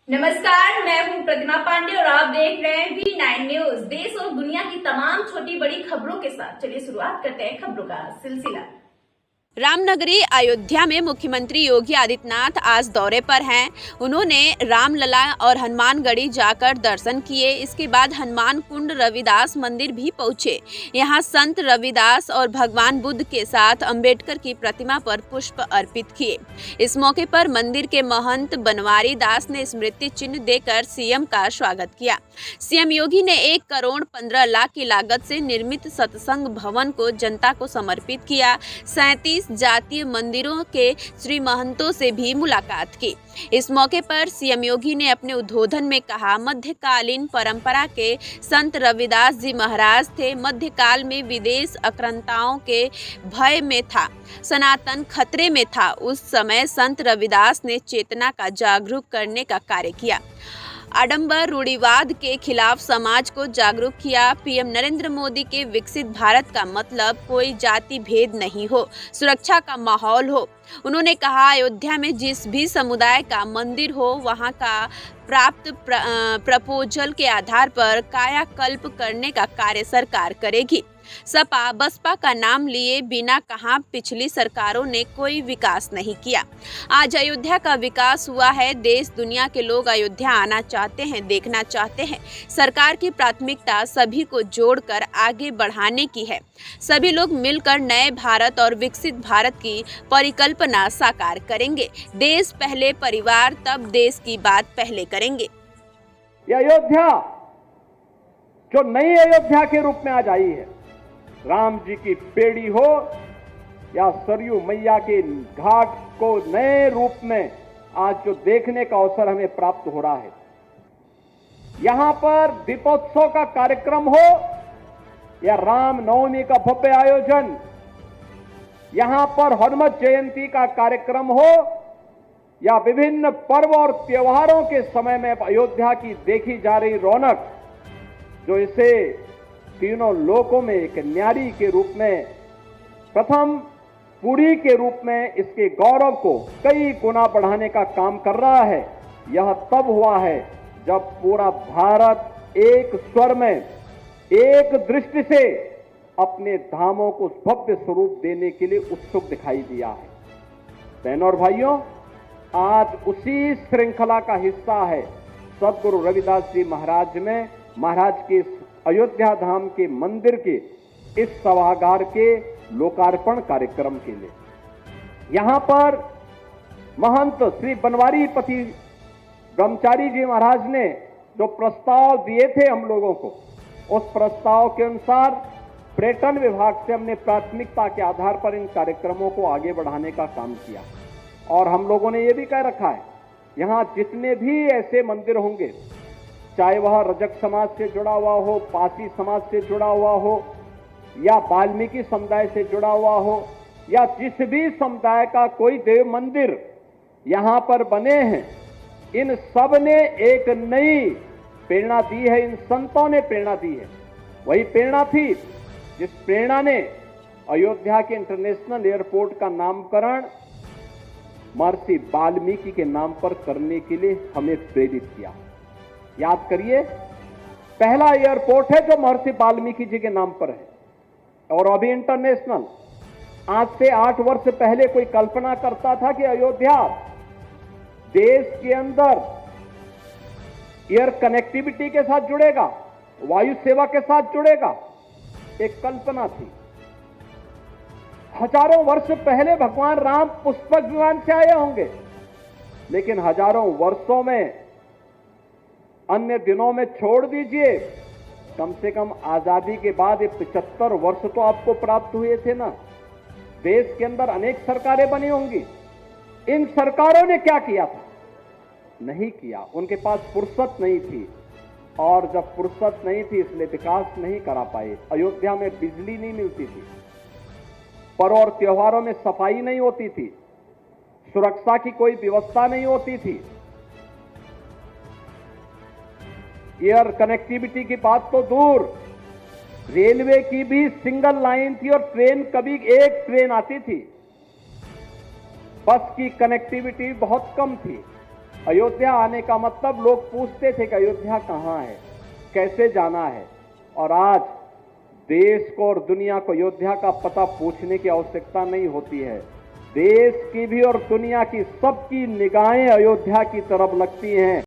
नमस्कार, मैं हूं प्रतिमा पांडे और आप देख रहे हैं V9 न्यूज। देश और दुनिया की तमाम छोटी बड़ी खबरों के साथ चलिए शुरुआत करते हैं खबरों का सिलसिला। रामनगरी अयोध्या में मुख्यमंत्री योगी आदित्यनाथ आज दौरे पर हैं। उन्होंने रामलला और हनुमानगढ़ी जाकर दर्शन किए। इसके बाद हनुमान कुंड रविदास मंदिर भी पहुंचे। यहां संत रविदास और भगवान बुद्ध के साथ अंबेडकर की प्रतिमा पर पुष्प अर्पित किए। इस मौके पर मंदिर के महंत बनवारी दास ने स्मृति चिन्ह देकर सीएम का स्वागत किया। सीएम योगी ने 1 करोड़ 15 लाख की लागत से निर्मित सत्संग भवन को जनता को समर्पित किया। 37 जातीय मंदिरों के श्री महंतों से भी मुलाकात की। इस मौके पर सीएम योगी ने अपने उद्बोधन में कहा, मध्यकालीन परंपरा के संत रविदास जी महाराज थे। मध्यकाल में विदेश आक्रांताओं के भय में था, सनातन खतरे में था। उस समय संत रविदास ने चेतना का जागरूक करने का कार्य किया, आडंबर रूढ़िवाद के खिलाफ समाज को जागरूक किया। पीएम नरेंद्र मोदी के विकसित भारत का मतलब कोई जाति भेद नहीं हो, सुरक्षा का माहौल हो। उन्होंने कहा, अयोध्या में जिस भी समुदाय का मंदिर हो, वहां का प्राप्त प्रपोजल के आधार पर कायाकल्प करने का कार्य सरकार करेगी। सपा बसपा का नाम लिए बिना कहा पिछली सरकारों ने कोई विकास नहीं किया। आज अयोध्या का विकास हुआ है। देश दुनिया के लोग अयोध्या आना चाहते हैं, देखना चाहते हैं। सरकार की प्राथमिकता सभी को जोड़कर आगे बढ़ाने की है। सभी लोग मिलकर नए भारत और विकसित भारत की परिकल्पना साकार करेंगे। देश पहले, परिवार तब, देश की बात पहले करेंगे। ये अयोध्या जो नई अयोध्या के रूप में आज आई है, राम जी की पेड़ी हो या सरयू मैया के घाट को नए रूप में आज जो देखने का अवसर हमें प्राप्त हो रहा है। यहां पर दीपोत्सव का कार्यक्रम हो या राम नवमी का भव्य आयोजन, यहां पर हनुमत जयंती का कार्यक्रम हो या विभिन्न पर्व और त्योहारों के समय में अयोध्या की देखी जा रही रौनक, जो इसे तीनों लोकों में एक न्यारी के रूप में, प्रथम पुरी के रूप में इसके गौरव को कई गुना बढ़ाने का काम कर रहा है। यह तब हुआ है जब पूरा भारत एक स्वर में, एक दृष्टि से अपने धामों को भव्य स्वरूप देने के लिए उत्सुक दिखाई दिया है। बहनों और भाइयों, आज उसी श्रृंखला का हिस्सा है सदगुरु रविदास जी महाराज में, महाराज के अयोध्या धाम के मंदिर के इस सभागार के लोकार्पण कार्यक्रम के लिए। यहां पर महंत श्री बनवारी पति ब्रह्मचारी जी महाराज ने जो प्रस्ताव दिए थे हम लोगों को, उस प्रस्ताव के अनुसार पर्यटन विभाग से हमने प्राथमिकता के आधार पर इन कार्यक्रमों को आगे बढ़ाने का काम किया। और हम लोगों ने यह भी कह रखा है, यहां जितने भी ऐसे मंदिर होंगे, चाहे वह रजक समाज से जुड़ा हुआ हो, पासी समाज से जुड़ा हुआ हो, या वाल्मीकि समुदाय से जुड़ा हुआ हो, या जिस भी समुदाय का कोई देव मंदिर यहां पर बने हैं, इन सब ने एक नई प्रेरणा दी है। इन संतों ने प्रेरणा दी है। वही प्रेरणा थी जिस प्रेरणा ने अयोध्या के इंटरनेशनल एयरपोर्ट का नामकरण महर्षि वाल्मीकि के नाम पर करने के लिए हमें प्रेरित किया। याद करिए, पहला एयरपोर्ट है जो महर्षि वाल्मीकि जी के नाम पर है, और अभी इंटरनेशनल। आज से 8 वर्ष पहले कोई कल्पना करता था कि अयोध्या देश के अंदर एयर कनेक्टिविटी के साथ जुड़ेगा, वायु सेवा के साथ जुड़ेगा? एक कल्पना थी। हजारों वर्ष पहले भगवान राम पुष्पक विमान से आए होंगे, लेकिन हजारों वर्षों में, अन्य दिनों में छोड़ दीजिए, कम से कम आजादी के बाद 75 वर्ष तो आपको प्राप्त हुए थे ना। देश के अंदर अनेक सरकारें बनी होंगी। इन सरकारों ने क्या किया था? नहीं किया। उनके पास फुर्सत नहीं थी, और जब फुर्सत नहीं थी इसलिए विकास नहीं करा पाए। अयोध्या में बिजली नहीं मिलती थी, पर्व और त्योहारों में सफाई नहीं होती थी, सुरक्षा की कोई व्यवस्था नहीं होती थी। एयर कनेक्टिविटी की बात तो दूर, रेलवे की भी सिंगल लाइन थी और ट्रेन कभी एक ट्रेन आती थी। बस की कनेक्टिविटी बहुत कम थी। अयोध्या आने का मतलब लोग पूछते थे कि अयोध्या कहाँ है, कैसे जाना है, और आज देश को और दुनिया को अयोध्या का पता पूछने की आवश्यकता नहीं होती है। देश की भी और दुनिया की सबकी निगाहें अयोध्या की तरफ लगती हैं।